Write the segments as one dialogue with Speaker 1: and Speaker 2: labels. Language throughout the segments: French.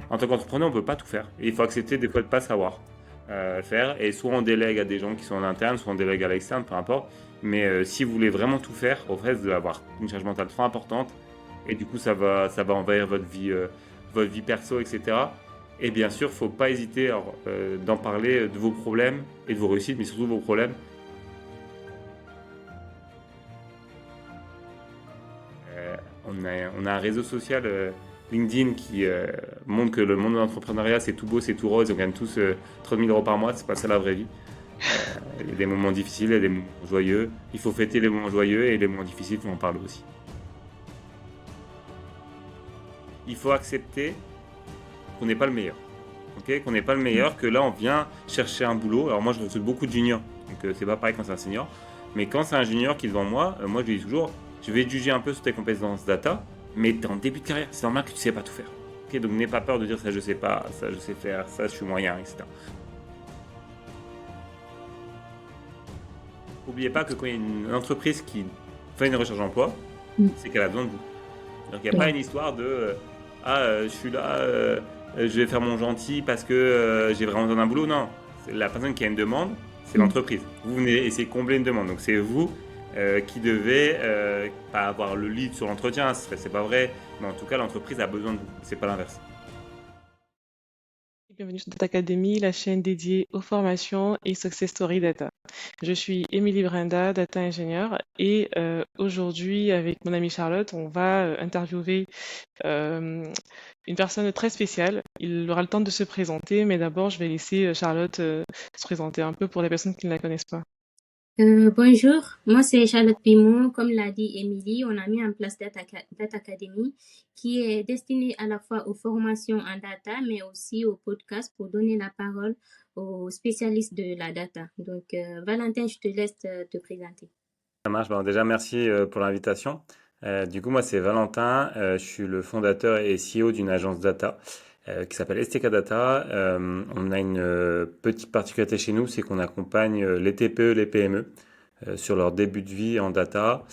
Speaker 1: En tant qu'entrepreneur, on ne peut pas tout faire. Et il faut accepter des fois de ne pas savoir faire. Et soit on délègue à des gens qui sont en interne, soit on délègue à l'externe, peu importe. Mais si vous voulez vraiment tout faire, au fait, vous allez avoir une charge mentale trop importante. Et du coup, ça va envahir votre vie perso, etc. Et bien sûr, il ne faut pas hésiter d'en parler de vos problèmes et de vos réussites, mais surtout de vos problèmes. Euh, on a un réseau social, LinkedIn, qui montre que le monde de l'entrepreneuriat, c'est tout beau, c'est tout rose, on gagne tous 30 000 euros par mois, c'est pas ça la vraie vie. Il y a des moments difficiles, il y a des moments joyeux. Il faut fêter les moments joyeux et les moments difficiles, il faut en parler aussi. Il faut accepter qu'on n'est pas le meilleur. Ok, qu'on n'est pas le meilleur, que là on vient chercher un boulot. Alors moi je recrute beaucoup de juniors, donc c'est pas pareil quand c'est un senior. Mais quand c'est un junior qui est devant moi, moi je lui dis toujours, je vais te juger un peu sur tes compétences data, mais t'es en début de carrière, c'est normal que tu sais pas tout faire. Ok, donc n'aie pas peur de dire ça je sais pas, ça je sais faire, ça je suis moyen, etc. N'oubliez pas que quand il y a une entreprise qui fait une recherche d'emploi,
Speaker 2: Mm.
Speaker 1: c'est qu'elle a besoin de vous. Donc il n'y a pas
Speaker 2: Ouais.
Speaker 1: une histoire de je suis là, je vais faire mon gentil parce que j'ai vraiment besoin d'un boulot. Non, c'est la personne qui a une demande, c'est
Speaker 2: Mm.
Speaker 1: l'entreprise. Vous venez essayer de combler une demande. Donc c'est vous qui devez pas avoir le lead sur l'entretien, c'est pas vrai, mais en tout cas l'entreprise a besoin de vous, c'est pas l'inverse.
Speaker 3: Bienvenue sur Data Academy, la chaîne dédiée aux formations et success story data. Je suis Émilie Brenda, data ingénieure, et aujourd'hui, avec mon amie Charlotte, on va interviewer euh, une personne très spéciale. Il aura le temps de se présenter, mais d'abord, je vais laisser Charlotte se présenter un peu pour les personnes qui ne la connaissent pas.
Speaker 2: Bonjour, moi c'est Charlotte Pimon. Comme l'a dit Émilie, on a mis en place Data Academy qui est destinée à la fois aux formations en data mais aussi aux podcasts pour donner la parole aux spécialistes de la data. Donc, Valentin, je te laisse te présenter.
Speaker 1: Ça marche. Bon, déjà, merci pour l'invitation. Du coup, moi, c'est Valentin. Je suis le fondateur et CEO d'une agence data qui s'appelle STK Data. On a une petite particularité chez nous, c'est qu'on accompagne les TPE, les PME sur leur début de vie en data.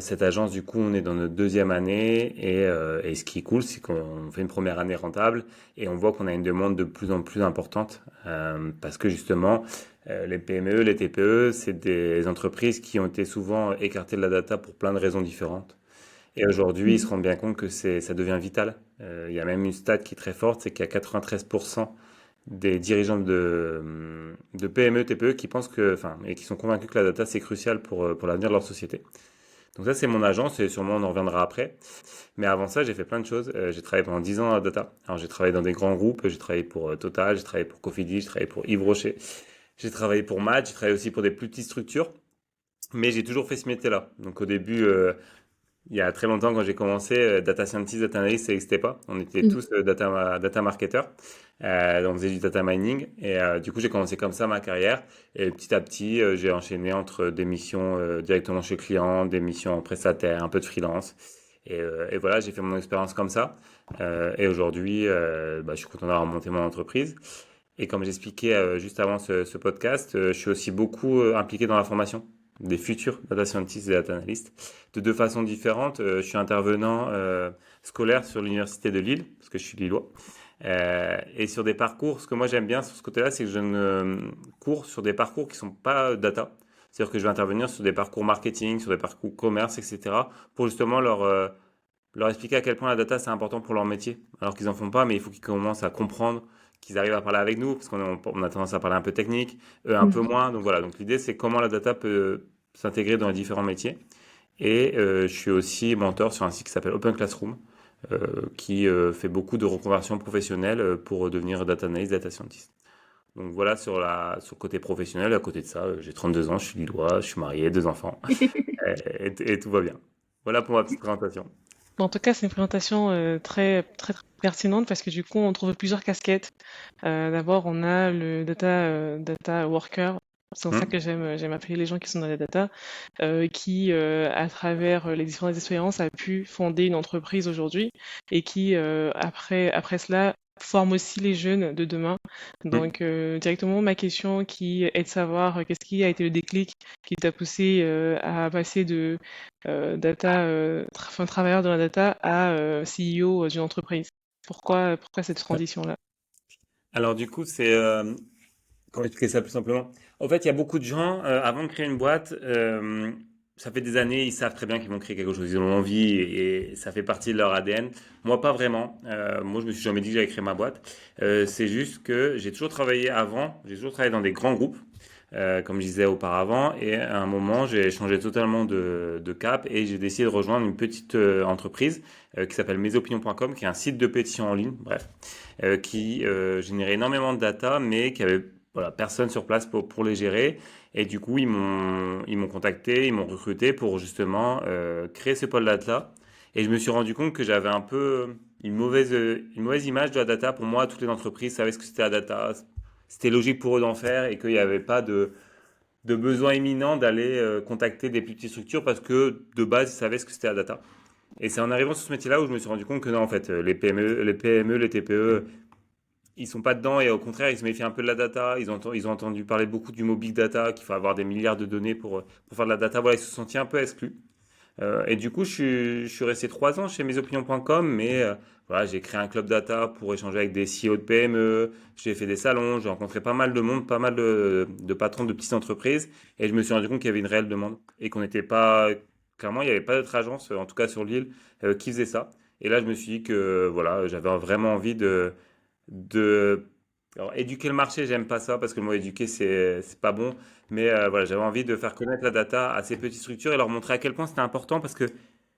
Speaker 1: Cette agence, du coup, on est dans notre deuxième année et ce qui est cool, c'est qu'on fait une première année rentable et on voit qu'on a une demande de plus en plus importante parce que justement, les PME, les TPE, c'est des entreprises qui ont été souvent écartées de la data pour plein de raisons différentes. Et aujourd'hui, ils se
Speaker 2: Mhm.
Speaker 1: rendent bien compte que ça devient vital. Il y a même une stat qui est très forte, c'est qu'il y a 93% des dirigeants de PME, TPE qui pensent et qui sont convaincus que la data c'est crucial pour l'avenir de leur société. Donc ça, c'est mon agence et sûrement on en reviendra après. Mais avant ça, j'ai fait plein de choses. J'ai travaillé pendant 10 ans à data. Alors j'ai travaillé dans des grands groupes, j'ai travaillé pour Total, j'ai travaillé pour Cofidis, j'ai travaillé pour Yves Rocher, j'ai travaillé pour Match, j'ai travaillé aussi pour des plus petites structures. Mais j'ai toujours fait ce métier-là. Donc au début, il y a très longtemps, quand j'ai commencé, data scientist, data analyst, ça n'existait pas. On était
Speaker 2: Mhm.
Speaker 1: tous data marketeurs. On faisait du data mining. Et du coup, j'ai commencé comme ça ma carrière. Et petit à petit, j'ai enchaîné entre des missions directement chez client, des missions en prestataire, un peu de freelance. Et voilà, j'ai fait mon expérience comme ça. Et aujourd'hui, je suis content d'avoir monté mon entreprise. Et comme j'expliquais juste avant ce podcast, je suis aussi beaucoup impliqué dans la formation des futurs data scientists et data analysts de deux façons différentes. Je suis intervenant scolaire sur l'université de Lille, parce que je suis lillois, et sur des parcours. Ce que moi j'aime bien sur ce côté-là, c'est que je ne cours sur des parcours qui sont pas data. C'est-à-dire que je vais intervenir sur des parcours marketing, sur des parcours commerce, etc., pour justement leur expliquer à quel point la data c'est important pour leur métier. Alors qu'ils en font pas, mais il faut qu'ils commencent à comprendre, qu'ils arrivent à parler avec nous, parce qu'on a tendance à parler un peu technique, eux un peu
Speaker 2: Mhm.
Speaker 1: moins. Donc voilà, donc l'idée c'est comment la data peut s'intégrer dans les différents métiers. Et je suis aussi mentor sur un site qui s'appelle Open Classroom, qui fait beaucoup de reconversions professionnelles pour devenir data analyst, data scientist. Donc voilà sur le côté professionnel. À côté de ça, j'ai 32 ans, je suis lillois, je suis marié, deux enfants, et tout va bien. Voilà pour ma petite présentation.
Speaker 3: En tout cas, c'est une présentation très pertinente parce que du coup, on trouve plusieurs casquettes. D'abord, on a le data worker. C'est pour ça
Speaker 1: Hmm.
Speaker 3: que j'aime appeler les gens qui sont dans la data, qui, à travers les différentes expériences, a pu fonder une entreprise aujourd'hui et qui, après cela, forme aussi les jeunes de demain.
Speaker 1: Hmm.
Speaker 3: Donc, directement, ma question qui est de savoir qu'est-ce qui a été le déclic qui t'a poussé à passer de travailleur de la data à CEO d'une entreprise. Pourquoi cette transition-là?
Speaker 1: Alors du coup, comment expliquer ça plus simplement? En fait, il y a beaucoup de gens, avant de créer une boîte, ça fait des années, ils savent très bien qu'ils vont créer quelque chose, ils ont envie et ça fait partie de leur ADN. Moi, pas vraiment. Moi, je me suis jamais dit que j'allais créer ma boîte. C'est juste que j'ai toujours travaillé avant, j'ai toujours travaillé dans des grands groupes, comme je disais auparavant, et à un moment, j'ai changé totalement de cap et j'ai décidé de rejoindre une petite entreprise qui s'appelle mesopinions.com, qui est un site de pétition en ligne, bref, qui générait énormément de data, mais qui avait voilà, personne sur place pour les gérer. Et du coup, ils m'ont contacté, ils m'ont recruté pour justement créer ce pôle data. Et je me suis rendu compte que j'avais un peu une mauvaise image de la data. Pour moi, toutes les entreprises savaient ce que c'était la data. C'était logique pour eux d'en faire et qu'il n'y avait pas de besoin imminent d'aller contacter des plus petites structures parce que de base, ils savaient ce que c'était la data. Et c'est en arrivant sur ce métier-là où je me suis rendu compte que non, en fait, les PME, ils sont pas dedans et au contraire, ils se méfient un peu de la data. Ils ont entendu parler beaucoup du mot big data, qu'il faut avoir des milliards de données pour faire de la data. Voilà, ils se sont sentis un peu exclus. Et du coup, je suis resté 3 ans chez mesopinions.com, mais voilà, j'ai créé un club data pour échanger avec des CEO de PME. J'ai fait des salons, j'ai rencontré pas mal de monde, pas mal de patrons de petites entreprises, et je me suis rendu compte qu'il y avait une réelle demande et qu'on n'était pas, clairement, il n'y avait pas d'autre agence, en tout cas sur l'île, qui faisait ça. Et là, je me suis dit que voilà, j'avais vraiment envie de alors, éduquer le marché, j'aime pas ça parce que le mot éduquer, c'est pas bon. Mais voilà, j'avais envie de faire connaître la data à ces petites structures et leur montrer à quel point c'était important parce que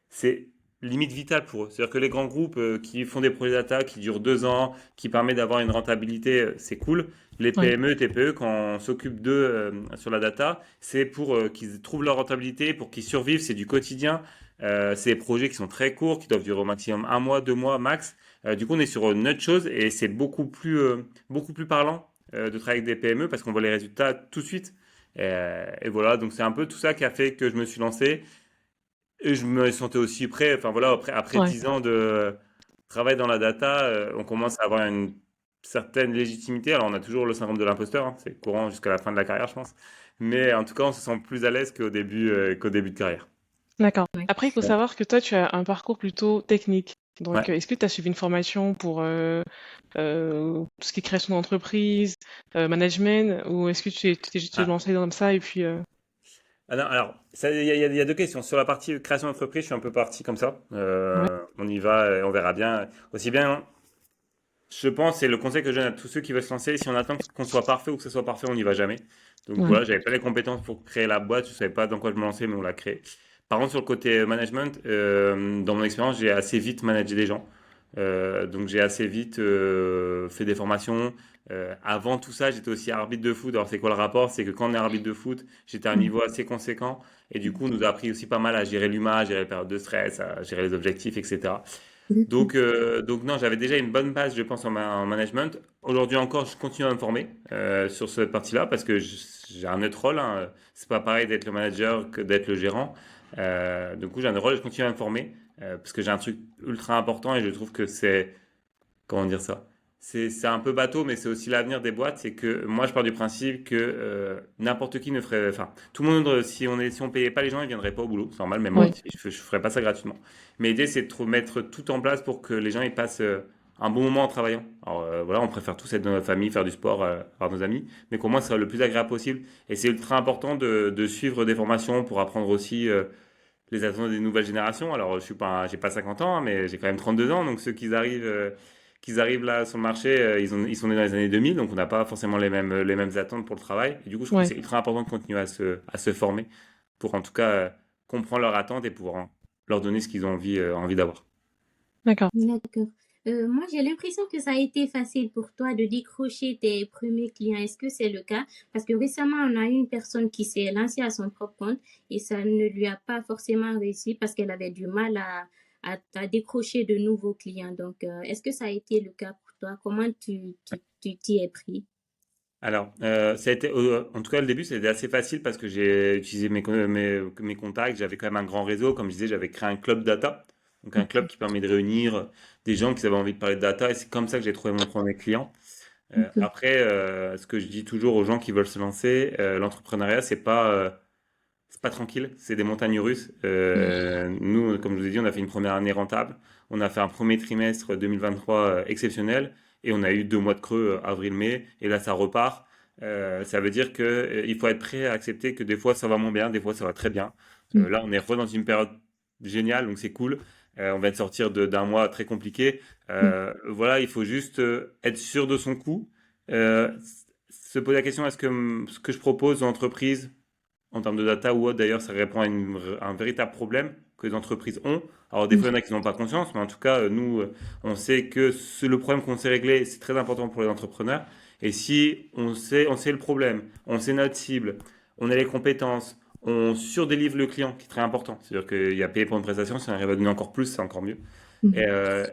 Speaker 1: c'est limite vital pour eux. C'est-à-dire que les grands groupes qui font des projets data qui durent 2 ans, qui permettent d'avoir une rentabilité, c'est cool. Les
Speaker 3: Ouais.
Speaker 1: PME, TPE, quand on s'occupe d'eux sur la data, c'est pour qu'ils trouvent leur rentabilité, pour qu'ils survivent, c'est du quotidien. C'est des projets qui sont très courts, qui doivent durer au maximum 1 mois, 2 mois max. Du coup, on est sur une autre chose et c'est beaucoup plus parlant de travailler avec des PME parce qu'on voit les résultats tout de suite. Et voilà, donc c'est un peu tout ça qui a fait que je me suis lancé. Et je me sentais aussi prêt. Enfin voilà, après
Speaker 3: Ouais.
Speaker 1: 10 ans de travail dans la data, on commence à avoir une certaine légitimité. Alors on a toujours le syndrome de l'imposteur, hein, c'est courant jusqu'à la fin de la carrière, je pense. Mais en tout cas, on se sent plus à l'aise qu'au début de carrière.
Speaker 3: D'accord.
Speaker 2: Ouais.
Speaker 3: Après, il faut
Speaker 1: Ouais.
Speaker 3: savoir que toi, tu as un parcours plutôt technique.
Speaker 1: Ouais.
Speaker 3: Donc, est-ce que tu as suivi une formation pour tout ce qui est création d'entreprise, management, ou est-ce que tu t'es juste
Speaker 1: Ah,
Speaker 3: lancé dans ça et puis...
Speaker 1: ah non, alors, il y a deux questions. Sur la partie création d'entreprise, je suis un peu parti comme ça.
Speaker 3: Ouais,
Speaker 1: On y va et on verra bien. Aussi bien, je pense, c'est le conseil que je donne à tous ceux qui veulent se lancer. Si on attend qu'on soit parfait ou que ce soit parfait, on n'y va jamais. Donc
Speaker 3: ouais,
Speaker 1: voilà, j'avais pas les compétences pour créer la boîte, je savais pas dans quoi je me lançais, mais on l'a créé. Par contre, sur le côté management, dans mon expérience, j'ai assez vite managé des gens. Donc j'ai assez vite fait des formations. Avant tout ça, j'étais aussi arbitre de foot. Alors c'est quoi le rapport? C'est que quand on est arbitre de foot, j'étais à un niveau assez conséquent et du coup, on nous a appris aussi pas mal à gérer l'humain, à gérer les périodes de stress, à gérer les objectifs, etc. Donc non, j'avais déjà une bonne base, je pense, en management. Aujourd'hui encore, je continue à me former sur cette partie-là parce que j'ai un autre rôle, hein. C'est pas pareil d'être le manager que d'être le gérant. Du coup, j'ai un rôle et je continue à me former parce que j'ai un truc ultra important et je trouve que c'est, comment dire ça? C'est un peu bateau, mais c'est aussi l'avenir des boîtes. C'est que moi, je pars du principe que n'importe qui ne ferait. Enfin, tout le monde, si on payait pas les gens, ils viendraient pas au boulot. C'est normal, même moi
Speaker 3: ouais.
Speaker 1: aussi, je ferais pas ça gratuitement. Mais l'idée, c'est de mettre tout en place pour que les gens ils passent un bon moment en travaillant. Alors voilà, on préfère tous être dans notre famille, faire du sport, avoir nos amis, mais qu'au moins, ce soit le plus agréable possible. Et c'est ultra important de suivre des formations pour apprendre aussi les attentes des nouvelles générations. Alors, j'ai pas 50 ans, hein, mais j'ai quand même 32 ans. Donc, ceux qui arrivent là sur le marché, ils sont nés dans les années 2000, donc on n'a pas forcément les mêmes attentes pour le travail. Et du coup, je trouve que
Speaker 3: Ouais,
Speaker 1: c'est ultra important de continuer à se former pour en tout cas comprendre leurs attentes et pouvoir leur donner ce qu'ils ont envie d'avoir.
Speaker 3: d'accord.
Speaker 2: D'accord. Moi, j'ai l'impression que ça a été facile pour toi de décrocher tes premiers clients. Est-ce que c'est le cas? Parce que récemment, on a eu une personne qui s'est lancée à son propre compte et ça ne lui a pas forcément réussi parce qu'elle avait du mal à décrocher de nouveaux clients. Donc, est-ce que ça a été le cas pour toi? Comment tu t'y es pris?
Speaker 1: Alors, ça a été, en tout cas, le début, c'était assez facile parce que j'ai utilisé mes contacts. J'avais quand même un grand réseau. Comme je disais, j'avais créé un club data. Donc, un club qui permet de réunir des gens qui avaient envie de parler de data. Et c'est comme ça que j'ai trouvé mon premier client.
Speaker 2: Ok.
Speaker 1: Après, ce que je dis toujours aux gens qui veulent se lancer, l'entrepreneuriat, c'est pas tranquille, c'est des montagnes russes. Nous, comme je vous ai dit, on a fait une première année rentable, on a fait un premier trimestre 2023 exceptionnel, et on a eu 2 mois de creux, avril-mai, et là ça repart. Ça veut dire que il faut être prêt à accepter que des fois ça va moins bien, des fois ça va très bien. Là, on est re dans une période géniale, donc c'est cool. On vient de sortir d'un mois très compliqué. Voilà, il faut juste être sûr de son coup. Euh, Se poser la question, est-ce que ce que je propose aux entreprises en termes de data ou autre, d'ailleurs, ça répond à un véritable problème que les entreprises ont. Alors, des fois, il y en a qui n'ont pas conscience, mais en tout cas, nous, on sait que le problème qu'on sait régler, c'est très important pour les entrepreneurs. Et si on sait le problème, on sait notre cible, on a les compétences, on surdélivre le client, qui est très important. C'est-à-dire qu'il y a payé pour une prestation, si on arrive à donner encore plus, c'est encore mieux.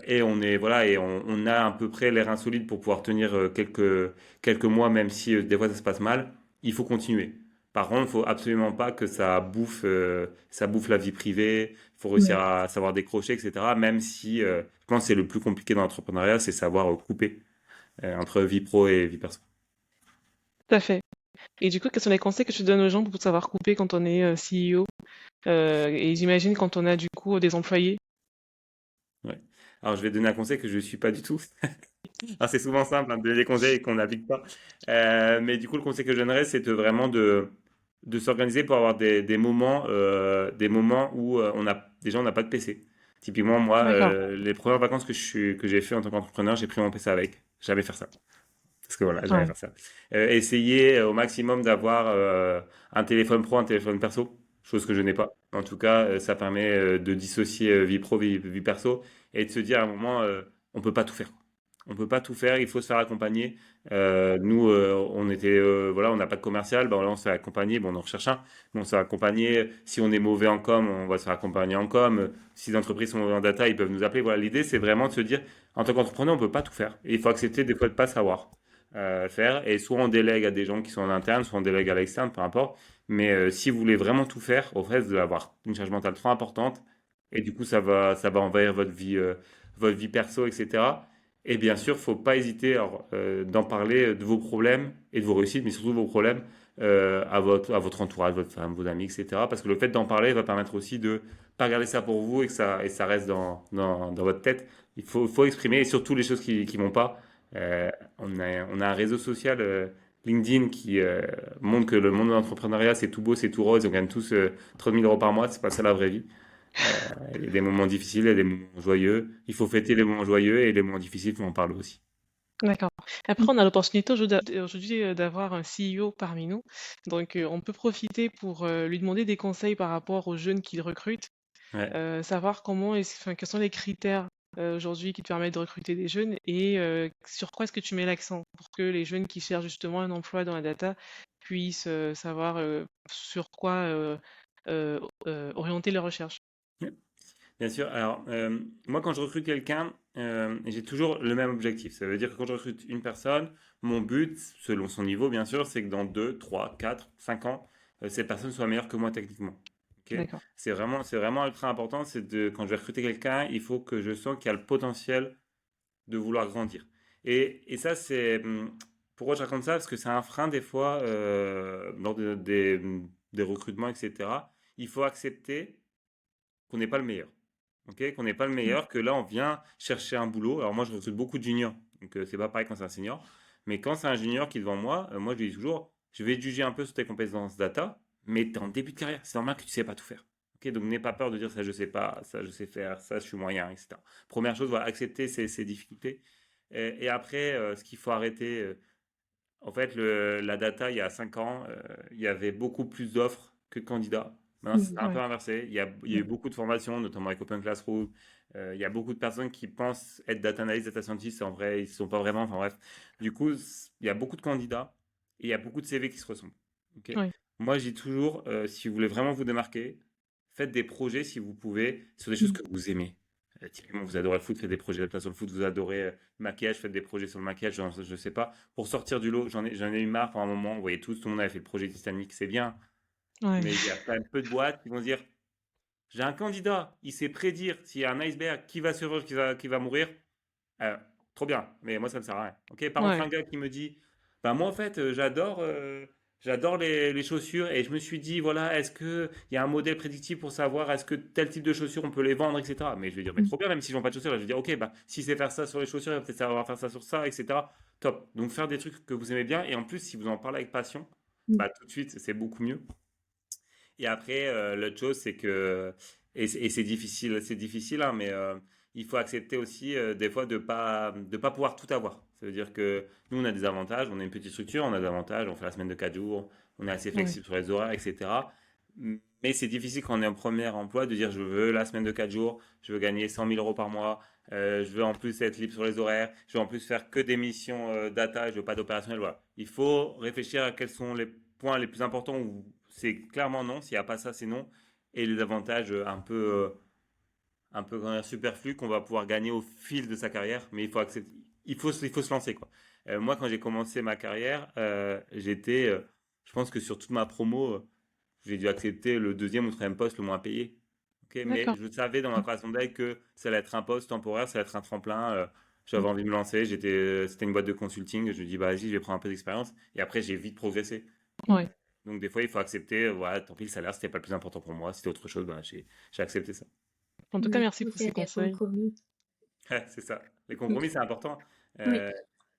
Speaker 1: Et on est voilà et on a à peu près les reins solides pour pouvoir tenir quelques mois, même si des fois ça se passe mal. Il faut continuer. Par contre, il faut absolument pas que ça bouffe la vie privée. Il faut réussir
Speaker 2: Ouais.
Speaker 1: à savoir décrocher, etc. Même si je pense que c'est le plus compliqué dans l'entrepreneuriat, c'est savoir couper entre vie pro et vie perso.
Speaker 3: Tout à fait. Et du coup, quels sont les conseils que tu donnes aux gens pour savoir couper quand on est CEO? Et j'imagine quand on a du coup des employés.
Speaker 1: Ouais. Alors, je vais donner un conseil que je ne suis pas du tout. Alors, c'est souvent simple, hein, de donner des conseils qu'on n'applique pas. Mais du coup, le conseil que je donnerais, c'est vraiment de s'organiser pour avoir des moments où déjà on n'a pas de PC. Typiquement, moi,
Speaker 3: D'accord.
Speaker 1: les premières vacances que j'ai fait en tant qu'entrepreneur, j'ai pris mon PC avec. Jamais faire ça. Parce que voilà, jamais
Speaker 3: Ouais.
Speaker 1: faire ça. Essayer au maximum d'avoir un téléphone pro, un téléphone perso, chose que je n'ai pas. En tout cas, ça permet de dissocier vie pro, vie perso, et de se dire à un moment, on peut pas tout faire. On peut pas tout faire, il faut se faire accompagner. Nous, voilà, on n'a pas de commercial, ben là, on se fait accompagner. Bon, on en recherche un, mais on se fait accompagner. Si on est mauvais en com, on va se faire accompagner en com. Si les entreprises sont mauvaises en data, ils peuvent nous appeler. Voilà, l'idée, c'est vraiment de se dire, en tant qu'entrepreneur, on peut pas tout faire. Et il faut accepter des fois de pas savoir faire. Et soit on délègue à des gens qui sont en interne, soit on délègue à l'externe, peu importe. Mais si vous voulez vraiment tout faire, au fait, vous allez avoir une charge mentale trop importante. Et du coup, ça va envahir votre vie perso, etc. Et bien sûr, faut pas hésiter alors, d'en parler de vos problèmes et de vos réussites, mais surtout vos problèmes à votre entourage, votre femme, vos amis, etc. Parce que le fait d'en parler va permettre aussi de pas garder ça pour vous et que ça reste dans votre tête. Il faut exprimer et surtout les choses qui vont pas. On a un réseau social, LinkedIn, qui montre que le monde de l'entrepreneuriat, c'est tout beau, c'est tout rose, on gagne tous 30 000 euros par mois, c'est pas ça la vraie vie. Il y a des moments difficiles, il y a des moments joyeux. Il faut fêter les moments joyeux et les moments difficiles, il faut en parler aussi.
Speaker 3: D'accord. Après, on a l'opportunité aujourd'hui d'avoir un CEO parmi nous. Donc, on peut profiter pour lui demander des conseils par rapport aux jeunes qu'il recrute,
Speaker 1: Ouais.
Speaker 3: savoir enfin, quels sont les critères aujourd'hui qui te permettent de recruter des jeunes et sur quoi est-ce que tu mets l'accent pour que les jeunes qui cherchent justement un emploi dans la data puissent savoir sur quoi orienter leurs recherches.
Speaker 1: Bien sûr. Alors, moi, quand je recrute quelqu'un, j'ai toujours le même objectif. Ça veut dire que quand je recrute une personne, mon but, selon son niveau, bien sûr, c'est que dans 2, 3, 4, 5 ans, cette personne soit meilleure que moi techniquement. Ok.
Speaker 3: D'accord.
Speaker 1: C'est vraiment ultra important. Quand je vais recruter quelqu'un, il faut que je sens qu'il y a le potentiel de vouloir grandir. Et ça, pourquoi je raconte ça? Parce que c'est un frein des fois lors des recrutements, etc. Il faut accepter qu'on n'est pas le meilleur. Ok, qu'on n'est pas le meilleur, que là on vient chercher un boulot. Alors moi je recrute beaucoup de juniors, donc c'est pas pareil quand c'est un senior. Mais quand c'est un junior qui est devant moi, moi je lui dis toujours, je vais te juger un peu sur tes compétences data, mais tu es en début de carrière, c'est normal que tu sais pas tout faire. Ok, donc n'aie pas peur de dire ça je sais pas, ça je sais faire, ça je suis moyen, etc. Première chose, voilà, accepter ces difficultés. Et après, ce qu'il faut arrêter, en fait, la data, il y a 5 ans, il y avait beaucoup plus d'offres que de candidats. Maintenant, c'est un peu
Speaker 3: Ouais.
Speaker 1: inversé. Il y a eu beaucoup de formations, notamment avec Open Classroom. Il y a beaucoup de personnes qui pensent être data analyst, data scientist, et en vrai, ils ne sont pas vraiment. Enfin bref. Du coup, il y a beaucoup de candidats et il y a beaucoup de CV qui se ressemblent. Ok.
Speaker 3: Ouais.
Speaker 1: Moi, je dis toujours, si vous voulez vraiment vous démarquer, faites des projets si vous pouvez sur des choses que vous aimez. Typiquement, vous adorez le foot, faites des projets sur le foot, vous adorez le maquillage, faites des projets sur le maquillage, je sais pas. Pour sortir du lot, j'en ai eu marre par un moment, vous voyez tous, tout le monde avait fait le projet Titanic, c'est bien,
Speaker 3: Ouais.
Speaker 1: mais il y a quand même peu de boîtes qui vont dire, j'ai un candidat, il sait prédire s'il y a un iceberg, qui va survivre, qui va mourir. Euh, Trop bien, mais moi ça ne me sert à rien. Ok. Par contre,
Speaker 3: Ouais.
Speaker 1: un gars qui me dit, bah moi en fait, j'adore. j'adore les chaussures et je me suis dit, voilà, est-ce que il y a un modèle prédictif pour savoir est-ce que tel type de chaussures on peut les vendre, etc. Mais je vais dire, mais
Speaker 2: Mm.
Speaker 1: trop bien, même si je vends pas de chaussures, là, je vais dire, ok, bah, si c'est faire ça sur les chaussures, il va peut-être savoir faire ça sur ça, etc. Top. Donc faire des trucs que vous aimez bien et en plus, si vous en parlez avec passion,
Speaker 2: Mm.
Speaker 1: bah, tout de suite, c'est beaucoup mieux. Et après, l'autre chose, c'est que, et c'est difficile, hein, mais il faut accepter aussi des fois de pas pouvoir tout avoir. Ça veut dire que nous, on a des avantages, on a une petite structure, on a des avantages, on fait la semaine de 4 jours, on est assez
Speaker 3: Ouais,
Speaker 1: flexible sur les horaires, etc. Mais c'est difficile quand on est en premier emploi de dire je veux la semaine de 4 jours, je veux gagner 100 000 € par mois, je veux en plus être libre sur les horaires, je veux en plus faire que des missions data, je veux pas d'opérationnel. Voilà. Il faut réfléchir à quels sont les points les plus importants où c'est clairement non, s'il n'y a pas ça, c'est non, et les avantages un peu comment dire, superflus qu'on va pouvoir gagner au fil de sa carrière, mais il faut accepter, il faut se lancer quoi. Moi, quand j'ai commencé ma carrière, je pense que sur toute ma promo, j'ai dû accepter le deuxième ou troisième poste le moins payé. Ok, mais
Speaker 3: d'accord.
Speaker 1: je savais dans ma façon d'être que ça allait être un poste temporaire, ça allait être un tremplin.
Speaker 3: Mm.
Speaker 1: J'avais envie de me lancer. C'était une boîte de consulting. Je me dis, bah, vas-y, je vais prendre un peu d'expérience. Et après, j'ai vite progressé.
Speaker 3: Ouais.
Speaker 1: Donc, des fois, il faut accepter, voilà, tant pis, le salaire, c'était pas le plus important pour moi. C'était autre chose, bah, j'ai accepté ça.
Speaker 3: En tout cas,
Speaker 2: Il
Speaker 3: merci
Speaker 2: faut
Speaker 3: pour ces
Speaker 2: faire des
Speaker 3: conseils.
Speaker 2: compromis.
Speaker 1: Ouais, c'est ça. Les
Speaker 2: Mm.
Speaker 1: compromis, c'est important.
Speaker 2: Oui.
Speaker 1: Euh,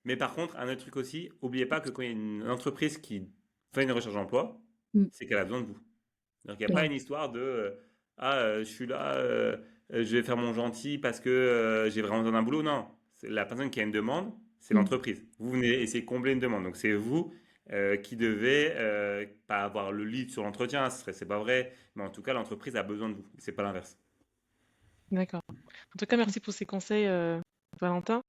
Speaker 1: mais par contre, un autre truc aussi, oubliez pas que quand il y a une entreprise qui fait une recherche d'emploi,
Speaker 2: Mm.
Speaker 1: c'est qu'elle a besoin de vous. Donc, il n'y a pas
Speaker 2: Oui.
Speaker 1: une histoire de je suis là, je vais faire mon gentil parce que j'ai vraiment besoin d'un boulot. Non, c'est la personne qui a une demande, c'est
Speaker 2: Mm.
Speaker 1: l'entreprise. Vous venez essayer de combler une demande. Donc, c'est vous qui devez pas avoir le lead sur l'entretien, c'est pas vrai, mais en tout cas, l'entreprise a besoin de vous. C'est pas l'inverse.
Speaker 3: D'accord. En tout cas, merci pour ces conseils, Valentin.